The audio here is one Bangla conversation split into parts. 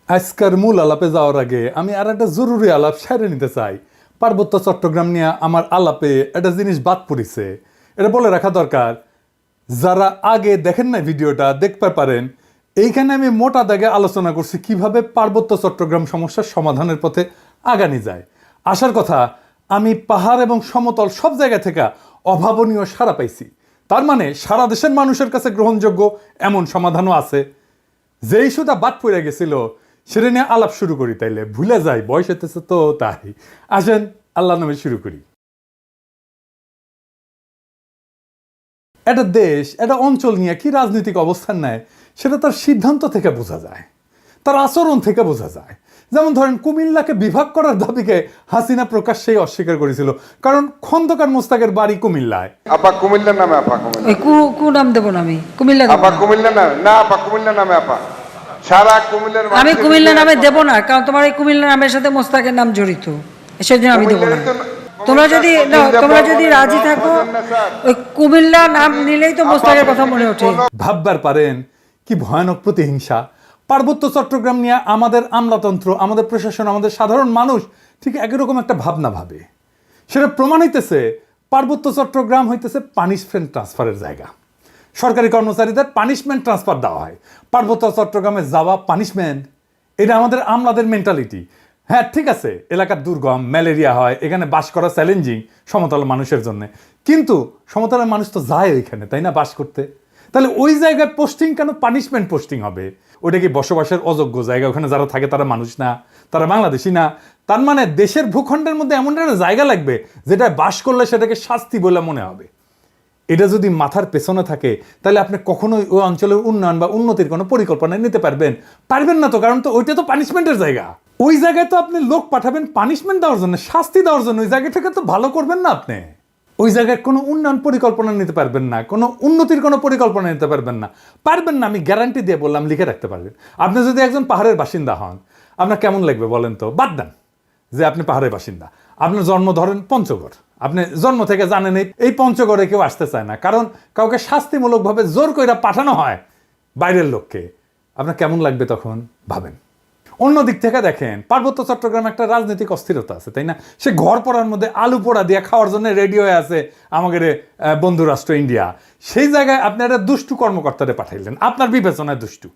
আজকের মূল আলাপে যাওয়ার আগে আমি আর একটা জরুরি আলাপ সেরে নিতে চাই। পার্বত্য চট্টগ্রাম নিয়ে আমার আলাপে একটা জিনিস বাদ পড়েছে, এটা বলে রাখা দরকার। যারা আগে দেখেন না ভিডিওটা দেখতে পারেন, এইখানে আমি মোটা দাগে আলোচনা করছি কিভাবে পার্বত্য চট্টগ্রাম সমস্যার সমাধানের পথে আগানি যায়। আসার কথা, আমি পাহাড় এবং সমতল সব জায়গা থেকে অভাবনীয় সাড়া পাইছি। তার মানে সারা দেশের মানুষের কাছে গ্রহণযোগ্য এমন সমাধানও আছে। যে ইস্যুটা বাদ পড়ে গেছিল সেটা নিয়ে আলাপ শুরু করি, তাইলে ভুলে যাই, বয়স হতেছে তো তাই। আসেন আল্লাহ নামে শুরু করি। একটা দেশ একটা অঞ্চল নিয়ে কি রাজনৈতিক অবস্থান নেয় সেটা তার সিদ্ধান্ত থেকে বোঝা যায়, তার আচরণ থেকে বোঝা যায়। যেমন ধরেন, কুমিল্লাকে বিভাগ করার দাবিকে হাসিনা প্রকাশ্যেই অস্বীকার করেছিল, কারণ খন্দকার মোস্তাকের বাড়ি কুমিল্লায়। আপা কুমিল্লার নামে আপা কুমিল্লা কু নাম দেব না আমি কুমিল্লা আপা কুমিল্লা না না আপা কুমিল্লা নামে আপা সারা কুমিল্লার আমি কুমিল্লা নামে দেব না, কারণ তোমার এই কুমিল্লা নামের সাথে মোস্তাকের নাম জড়িত, সেজন্য আমি দেব না। তোমরা যদি রাজি থাকো, ওই কুমিল্লা নাম নিলেই তো মোস্তাকের কথা মনে ওঠে। ভাববার পারেন কি ভয়ানক প্রতিহিংসা। পার্বত্য চট্টগ্রাম নিয়ে আমাদের আমলাতন্ত্র, আমাদের প্রশাসন, আমাদের সাধারণ মানুষ ঠিক একই রকম একটা ভাবনা ভাবে। সেটা প্রমাণ হইতেছে পার্বত্য চট্টগ্রাম হইতেছে পানিশমেন্ট ট্রান্সফারের জায়গা। সরকারি কর্মচারীদের পানিশমেন্ট ট্রান্সফার দেওয়া হয়, পার্বত্য চট্টগ্রামে যাওয়া পানিশমেন্ট। এটা আমাদের আমলাদের মেন্টালিটি। হ্যাঁ ঠিক আছে, এলাকার দুর্গম, ম্যালেরিয়া হয়, এখানে বাস করা চ্যালেঞ্জিং সমতলের মানুষের জন্য, কিন্তু সমতলের মানুষ তো যায় ওইখানে, তাই না, বাস করতে। তাহলে ওই জায়গায় পোস্টিং কেন পানিশমেন্ট পোস্টিং হবে? ওটা কি বসবাসের অযোগ্য জায়গা? ওখানে যারা থাকে তারা মানুষ না, তারা বাংলাদেশি না? তার মানে দেশের ভূখণ্ডের মধ্যে এমন একটা জায়গা লাগবে যেটা বাস করলে সেটাকে শাস্তি বলে মনে হবে। এটা যদি মাথার পেছনে থাকে তাহলে আপনি কখনোই ওই অঞ্চলের উন্নয়ন বা উন্নতির কোনো পরিকল্পনা নিতে পারবেন না তো, কারণ তো ওইটা তো পানিশমেন্টের জায়গা। ওই জায়গায় তো আপনি লোক পাঠাবেন পানিশমেন্ট দেওয়ার জন্য, শাস্তি দেওয়ার জন্য। ওই জায়গাটাকে তো ভালো করবেন না আপনি। ওই জায়গায় কোনো উন্নয়ন পরিকল্পনা নিতে পারবেন না, কোনো উন্নতির কোনো পরিকল্পনা নিতে পারবেন না। আমি গ্যারান্টি দিয়ে বললাম, লিখে রাখতে পারবেন। আপনি যদি একজন পাহাড়ের বাসিন্দা হন, আপনার কেমন লাগবে বলেন তো? বাদ দেন যে আপনি পাহাড়ের বাসিন্দা, আপনার জন্ম ধরেন পঞ্চগড়, আপনি জন্ম থেকে জানেন এই পঞ্চগড়ে কেউ আসতে চায় না, কারণ কাউকে শাস্তিমূলকভাবে জোর করে পাঠানো হয় বাইরের লোককে। আপনার কেমন লাগবে তখন ভাবেন। অন্য দিক থেকে দেখেন, পার্বত্য চট্টগ্রামে একটা রাজনৈতিক অস্থিরতা আছে, তাই না? সে ঘর পড়ার মধ্যে আলু পোড়া দিয়ে খাওয়ার জন্য রেডি হয়ে আছে আমাদের বন্ধু রাষ্ট্র ইন্ডিয়া। সেই জায়গায় আপনি একটা দুষ্টু কর্মকর্তারে পাঠাইলেন, আপনার বিবেচনায় দুষ্টু,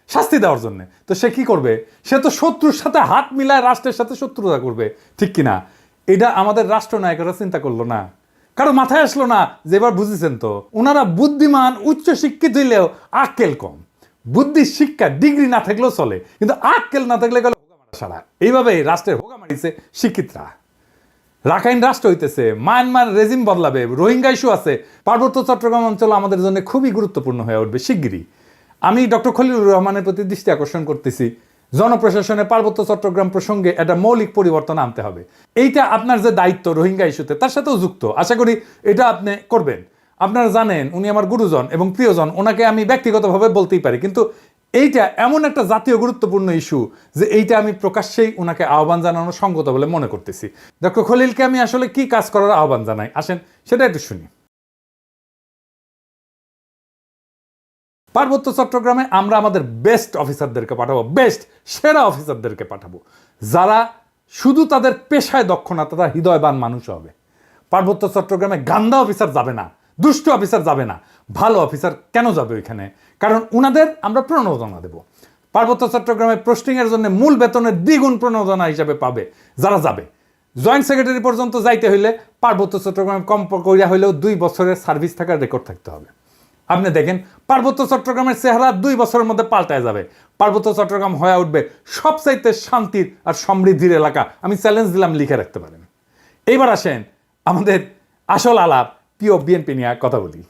শাস্তি দেওয়ার জন্য। তো সে কি করবে? সে তো শত্রুর সাথে হাত মিলায় রাষ্ট্রের সাথে শত্রুতা করবে, ঠিক কিনা? এটা আমাদের রাষ্ট্রনায়করা চিন্তা করলো না, কারো মাথায় আসলো না যে এবার বুঝেছেন তো, ওনারা বুদ্ধিমান উচ্চ শিক্ষিত হইলেও আক্কেল কম। বুদ্ধি শিক্ষা ডিগ্রি না থাকলেও চলে, কিন্তু আক্কেল না থাকলে গেল সারা। এইভাবে রাষ্ট্রের হোগা মারিছে শিক্ষিতরা। রাখাইন রাষ্ট্র হইতেছে, মায়ানমার রেজিম বদলাবে, রোহিঙ্গা ইস্যু আছে, পার্বত্য চট্টগ্রাম অঞ্চল আমাদের জন্য খুবই গুরুত্বপূর্ণ হয়ে উঠবে শিগগিরই। আমি ডক্টর খলিলুর রহমানের প্রতি দৃষ্টি আকর্ষণ করতেছি, জনপ্রশাসনে পার্বত্য চট্টগ্রাম প্রসঙ্গে একটা মৌলিক পরিবর্তন আনতে হবে। এইটা আপনার যে দায়িত্ব রোহিঙ্গা ইস্যুতে, তার সাথেও যুক্ত। আশা করি এটা আপনি করবেন। আপনারা জানেন উনি আমার গুরুজন এবং প্রিয়জন, ওনাকে আমি ব্যক্তিগতভাবে বলতেই পারি, কিন্তু এইটা এমন একটা জাতীয় গুরুত্বপূর্ণ ইস্যু যে এইটা আমি প্রকাশ্যেই ওনাকে আহ্বান জানানো সঙ্গত বলে মনে করতেছি। ডক্টর খলিলকে আমি আসলে কি কাজ করার আহ্বান জানাই, আসেন সেটা একটু শুনি। পার্বত্য চট্টগ্রামে আমরা আমাদের বেস্ট অফিসারদেরকে পাঠাবো, বেস্ট সেরা অফিসারদেরকে পাঠাবো, যারা শুধু তাদের পেশায় দক্ষ না, তারা হৃদয়বান মানুষ হবে। পার্বত্য চট্টগ্রামে গান্দা অফিসার যাবে না, দুষ্ট অফিসার যাবে না, ভালো অফিসার কেন যাবে ওইখানে? কারণ উনাদের আমরা প্রণোদনা দেব। পার্বত্য চট্টগ্রামে পোস্টিংয়ের জন্য মূল বেতনের দ্বিগুণ প্রণোদনা হিসাবে পাবে যারা যাবে। জয়েন্ট সেক্রেটারি পর্যন্ত যাইতে হইলে পার্বত্য চট্টগ্রামে কম করিয়া হইলেও 2 বছরের সার্ভিস থাকার রেকর্ড থাকতে হবে। আপনি দেখেন পার্বত্য চট্টগ্রামের চেহারা 2 বছরের মধ্যে পাল্টায় যাবে। পার্বত্য চট্টগ্রাম হয়ে উঠবে সবচাইতে শান্তির আর সমৃদ্ধির এলাকা। আমি চ্যালেঞ্জ দিলাম, লিখে রাখতে পারেন। এইবার আসেন আমাদের আসল আলাপ, প্রিয় বিএনপি নিয়ে কথা বলি।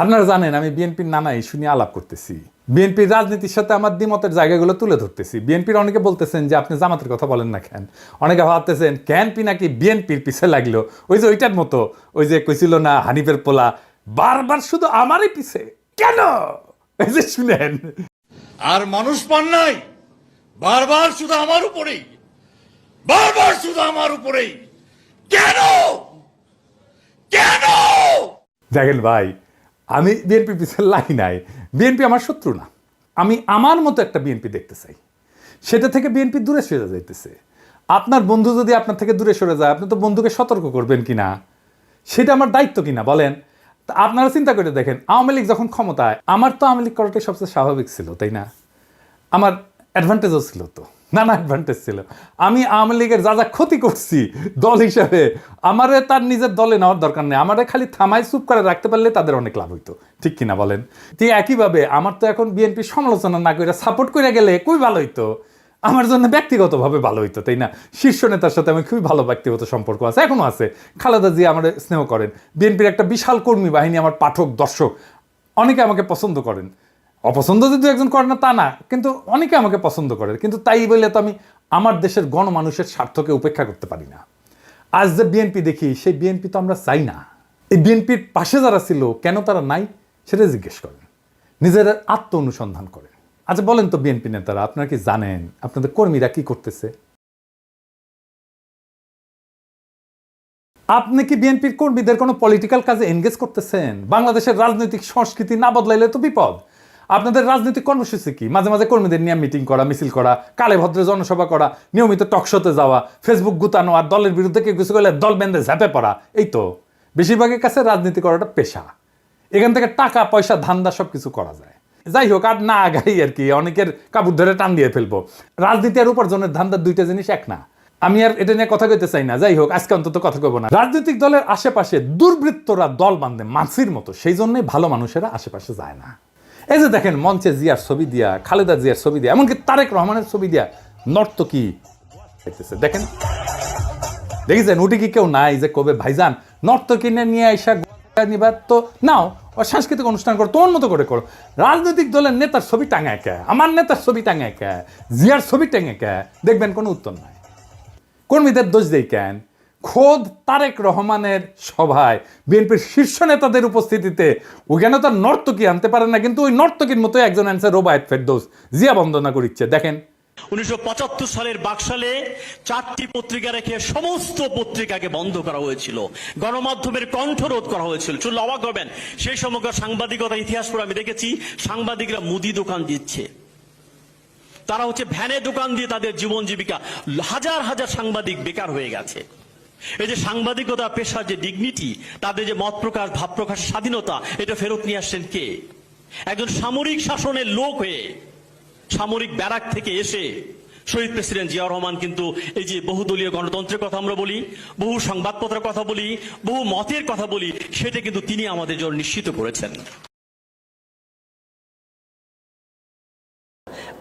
আপনারা জানেন আমি বিএনপির নানা ইস্যু নিয়ে আলাপ করতেছি, বিএনপির রাজনীতির সাথে আমার দ্বিমতের জায়গাগুলো তুলে ধরতেছি। বিএনপির অনেকে বলতেছেন যে আপনি জামাতের কথা বলেন না কেন, অনেকে ভাবতেছেন ক্যানপি নাকি বিএনপির পিছে লাগলো, ওই যে ওইটার মতো, ওই যে কইছিল না হানিফের পোলা, বারবার শুধু আমারই পিছে কেন? এই যে শুনেন, আর মানুষ পান নাই, বারবার শুধু আমার উপরেই, বারবার শুধু আমার উপরেই কেন কেন? দেখেন ভাই, আমি বিএনপির পিছনে লাগি নাই, বিএনপি আমার শত্রু না। আমি আমার মতো একটা বিএনপি দেখতে চাই, সেটা থেকে বিএনপি দূরে সরে যাইতেছে। আপনার বন্ধু যদি আপনার থেকে দূরে সরে যায়, আপনি তো বন্ধুকে সতর্ক করবেন কিনা, সেটা আমার দায়িত্ব কিনা বলেন। তা আপনারা চিন্তা করে দেখেন, আওয়ামী লীগ যখন ক্ষমতায়, আমার তো আওয়ামী লীগ করাটাই সবচেয়ে স্বাভাবিক ছিল, তাই না? আমার অ্যাডভান্টেজও ছিল, তো নানা অ্যাডভান্টেজ ছিল। আমি আওয়ামী লীগের যা যা ক্ষতি করছি দল হিসাবে, আমারে তার নিজের দলে নেওয়ার দরকার নেই, আমারে খালি থামাই চুপ করে রাখতে পারলে তাদের অনেক লাভ হইতো, ঠিক কিনা বলেন? ঠিক একইভাবে আমার তো এখন বিএনপি সমালোচনা না করে সাপোর্ট করে গেলে খুবই ভালো হইতো, আমার জন্য ব্যক্তিগতভাবে ভালো হইতো, তাই না? শীর্ষ নেতার সাথে আমি খুবই ভালো ব্যক্তিগত সম্পর্ক আছে, এখনো আছে। খালেদা জিয়া আমার স্নেহ করেন, বিএনপির একটা বিশাল কর্মী বাহিনী, আমার পাঠক দর্শক অনেকে আমাকে পছন্দ করেন। অপছন্দ যদি একজন করে না তা না, কিন্তু অনেকে আমাকে পছন্দ করে। কিন্তু তাই বলে তো আমি আমার দেশের গণমানুষের স্বার্থকে উপেক্ষা করতে পারি না। আজ যে বিএনপি দেখি, সেই বিএনপি তো আমরা চাই না। এই বিএনপির পাশে যারা ছিল, কেন তারা নাই সেটা জিজ্ঞেস করেন, নিজের আত্ম অনুসন্ধান করেন। আচ্ছা বলেন তো বিএনপি নেতারা, আপনারা কি জানেন আপনাদের কর্মীরা কি করতেছে? আপনি কি বিএনপির কর্মীদের কোনো পলিটিক্যাল কাজে এনগেজ করতেছেন? বাংলাদেশের রাজনৈতিক সংস্কৃতি না বদলাইলে তো বিপদ। আপনাদের রাজনৈতিক কর্মসূচি কি? মাঝে মাঝে কর্মীদের নিয়ে মিটিং করা, মিছিল করা, কালে ভদ্রে জনসভা করা, নিয়মিত টকশোতে যাওয়া, ফেসবুক গুতানো, আর দলের বিরুদ্ধে কেউ কিছু করলে দল বেঁধে ঝাঁপে পড়া। এই তো বেশিরভাগের কাছে রাজনীতি করাটা পেশা। এখান থেকে টাকা পয়সা ধান্দা সব কিছু করা যায়। যাই হোক, আর না আগাই আর কি, অনেকের কাপড় ধরে টান দিয়ে ফেলবো। রাজনীতি আর উপার্জনের ধান্দার দুইটা জিনিস এক না। আমি আর এটা নিয়ে কথা কইতে চাই না। যাই হোক, আজকে অন্তত কথা কইব না। রাজনৈতিক দলের আশেপাশে দুর্বৃত্তরা দল বাঁধে মাছির মতো, সেই জন্যই ভালো মানুষেরা আশেপাশে যায় না। এই যে দেখেন, মঞ্চে জিয়ার ছবি দিয়া, খালেদা জিয়ার ছবি দিয়া, এমনকি তারেক রহমানের ছবি দিয়া নর্তকী দেখেন, দেখেছেন? উঠে কি কেউ নাই যে কবে ভাইজান নর্তকী নিয়ে আইসা নিবার তো নাও, সাংস্কৃতিক অনুষ্ঠান করো, তোমার মতো করে করো। রাজনৈতিক দলের নেতার ছবি টাঙায় কে, আমার নেতার ছবি টাঙায় কে, জিয়ার ছবি টাঙায় কে, দেখবেন কোনো উত্তর নাই। কর্মীদের দোষ দেই কেন? খোদ তারেক রহমানের সভায় বিএনপির শীর্ষ নেতাদের উপস্থিতিতে ওখানে তো নর্তকী আনতে পারে না, কিন্তু ওই নর্তকীর মতো একজন আনছে রোবায়েত ফেরদৌস, জিয়া বন্দনা করিচ্ছে। দেখেন 1975 সালের বাকশালে 4টি পত্রিকা রেখে সমস্ত পত্রিকাকে বন্ধ করা হয়েছিল, গণমাধ্যমের কণ্ঠরোধ করা হয়েছিল। শুনলে অবাক হবেন, সেই সময়কার সাংবাদিকতা ইতিহাস পড়ে আমি দেখেছি সাংবাদিকরা মুদি দোকান দিচ্ছে, তারা হচ্ছে ভ্যানে দোকান দিয়ে তাদের জীবন জীবিকা। হাজার হাজার সাংবাদিক বেকার হয়ে গেছে। এই যে সাংবাদিকতা পেশার যে ডিগনিটি, তাদের যে মত প্রকাশ ভাব প্রকাশের স্বাধীনতা, এটা ফেরত নিয়ে আসছেন কে? একজন সামরিক শাসনের লোক হয়ে, সামরিক ব্যারাক থেকে এসে শহীদ প্রেসিডেন্ট জিয়াউর রহমান কিন্তু এই যে বহুদলীয় গণতন্ত্রের কথা আমরা বলি, বহু সংবাদপত্রের কথা বলি, বহু মতের কথা বলি, সেটা কিন্তু তিনি আমাদের জন্য নিশ্চিত করেছেন।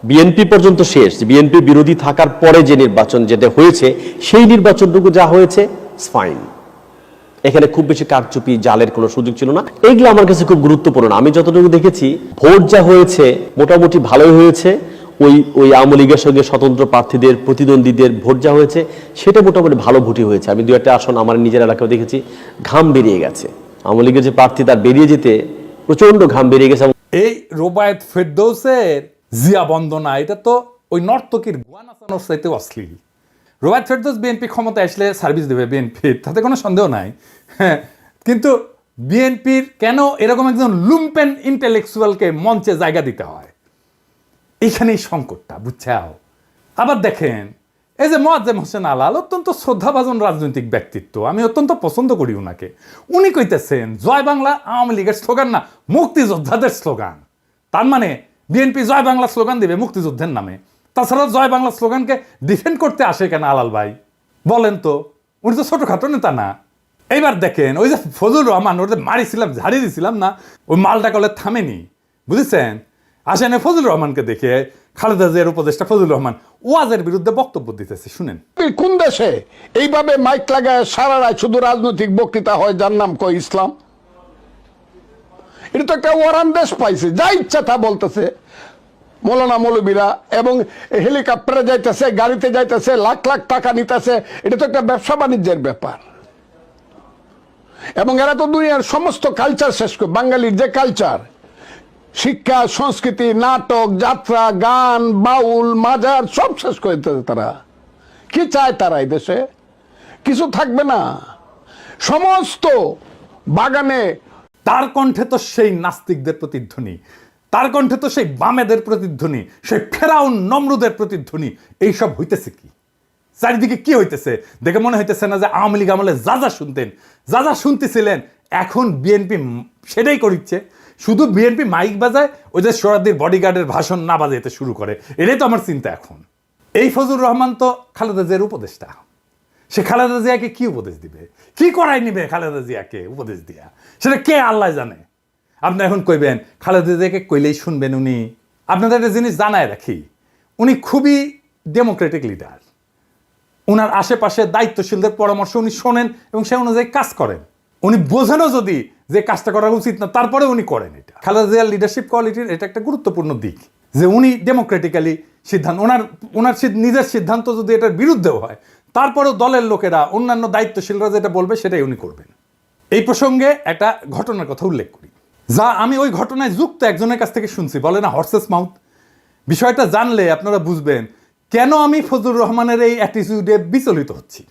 বিএনপি পর্যন্ত শেষ, বিএনপি বিরোধী থাকার পরে যে নির্বাচন যেটা হয়েছে, সেই নির্বাচনটুকু যা হয়েছে ফাইন। এখানে খুব বেশি কারচুপি জালের কোনো সুযোগ ছিল না। এগুলো আমার কাছে খুব গুরুত্বপূর্ণ। আমি যতটুকু দেখেছি, ভোট যা হয়েছে মোটামুটি ভালোই হয়েছে। ওই আওয়ামী লীগের সঙ্গে স্বতন্ত্র প্রার্থীদের, প্রতিদ্বন্দ্বীদের ভোট যা হয়েছে, সেটা মোটামুটি ভালো ভোটই হয়েছে। আমি দু একটা আসন আমার নিজের এলাকায় দেখেছি, ঘাম বেরিয়ে গেছে। আওয়ামী লীগের যে প্রার্থী, তার বেরিয়ে যেতে প্রচন্ড ঘাম বেরিয়ে গেছে। এই রোবায়েত ফেরদৌসের জিয়া বন্দনা, এটা তো ওই নর্তকীর গোয়া নাচানোর চাইতে অশ্লীল। রোবায়েত ফেরদৌস বিএনপি ক্ষমতায় আসলে সার্ভিস দেবে বিএনপির, তাতে কোনো সন্দেহ নাই। হ্যাঁ, কিন্তু বিএনপির কেন এরকম একজন লুম্পেন ইন্টেলেকচুয়ালকে মঞ্চে জায়গা দিতে হয়, এইখানেই সংকটটা, বুঝছাও? আবার দেখেন, এই যে মোয়াজ্জেম হোসেন আলাল, অত্যন্ত শ্রদ্ধাভাজন রাজনৈতিক ব্যক্তিত্ব, আমি অত্যন্ত পছন্দ করি উনাকে। উনি কইতেছেন জয় বাংলা আওয়ামী লীগের স্লোগান না, মুক্তিযোদ্ধাদের স্লোগান। তার মানে বিএনপি জয় বাংলা স্লোগান দিবে মুক্তিযুদ্ধের নামে। তাছাড়া জয় বাংলা স্লোগানকে ডিফেন্ড করতে আসে কেন আলাল ভাই? বলেন তো, উনি তো ছোটখাটো নেতা না। এইবার দেখেন, ওই যে ফজলুর রহমান, ওর যে মারিছিলাম, ঝাড়িয়ে দিছিলাম না, ওই মালটা কলে থামেনি, বুঝেছেন? আসেন ফজলুর রহমানকে দেখে, খালেদা জিয়ার উপদেষ্টা ফজলুর রহমান ওয়াজের বিরুদ্ধে বক্তব্য দিতেছে, শুনেন। কোন দেশে এইভাবে মাইক লাগায় সারা রাত শুধু রাজনৈতিক বক্তৃতা হয়, যার নাম কয় ইসলাম? এটা তো একটা ওয়ারান দেশ পাইছে, যা ইচ্ছা তা বলতেছে মৌলানা মৌলবীরা, এবং হেলিকপ্টারে যাইতেছে, গাড়িতে যাইতেছে, লাখ লাখ টাকা নিতেছে। এটা তো একটা ব্যবসা বাণিজ্যের ব্যাপার। এবং এরা তো দুনিয়ার সমস্ত কালচার শেষ করে, বাঙালির যে কালচার, শিক্ষা, সংস্কৃতি, নাটক, যাত্রা, গান, বাউল, মাজার সব শেষ করে দিতেছে তারা। কি চায় তারা? এই দেশে কিছু থাকবে না। সমস্ত বাগানে তার কণ্ঠে তো সেই নাস্তিকদের প্রতিধ্বনি, তার কণ্ঠে তো সেই বামেদের প্রতিধ্বনি, সেই ফেরাউন নমরুদের প্রতিধ্বনি। এইসব হইতেছে কি চারিদিকে, কি হইতেছে? দেখে মনে হইতেছে না যে আওয়ামী লীগ আমলে যা যা শুনতেন, যা যা শুনতেছিলেন, এখন বিএনপি সেটাই করিচ্ছে। শুধু বিএনপি মাইক বাজায়, ওই যে সোহরাওয়ার্দীর বডিগার্ডের ভাষণ না বাজাইতে শুরু করে। এটাই তো আমার চিন্তা এখন। এই ফজলুর রহমান তো খালেদা জিয়ার উপদেষ্টা, সে খালেদা জিয়াকে কি উপদেশ দিবে, কি করাই নিবে খালেদা জিয়াকে উপদেশ দিয়া, সেটা কে আল্লাহ জানে। আপনি এখন কইবেন খালেদা জিয়াকে কইলেই শুনবেন উনি? আপনাদের একটা জিনিস জানায় রাখি, উনি খুবই ডেমোক্রেটিক লিডার। ওনার আশেপাশে দায়িত্বশীলদের পরামর্শ উনি শোনেন এবং সে অনুযায়ী কাজ করেন। উনি বোঝেনও যদি যে কাজটা করা উচিত না, তারপরে উনি করেন। এটা খালেদা জিয়ার লিডারশিপ কোয়ালিটির এটা একটা গুরুত্বপূর্ণ দিক, যে উনি ডেমোক্রেটিক্যালি সিদ্ধান্ত, ওনার নিজের সিদ্ধান্ত যদি এটার বিরুদ্ধেও হয়, তারপরেও দলের লোকেরা, অন্যান্য দায়িত্বশীলরা যেটা বলবে সেটাই উনি করবেন। এই প্রসঙ্গে একটা ঘটনার কথা উল্লেখ করি, যা আমি ওই ঘটনায় যুক্ত একজনের কাছ থেকে শুনছি। বলে না হর্সেস মাউথ। বিষয়টা জানলে আপনারা বুঝবেন কেন আমি ফজলুর রহমানের এই অ্যাটিটিউডে বিচলিত হচ্ছি।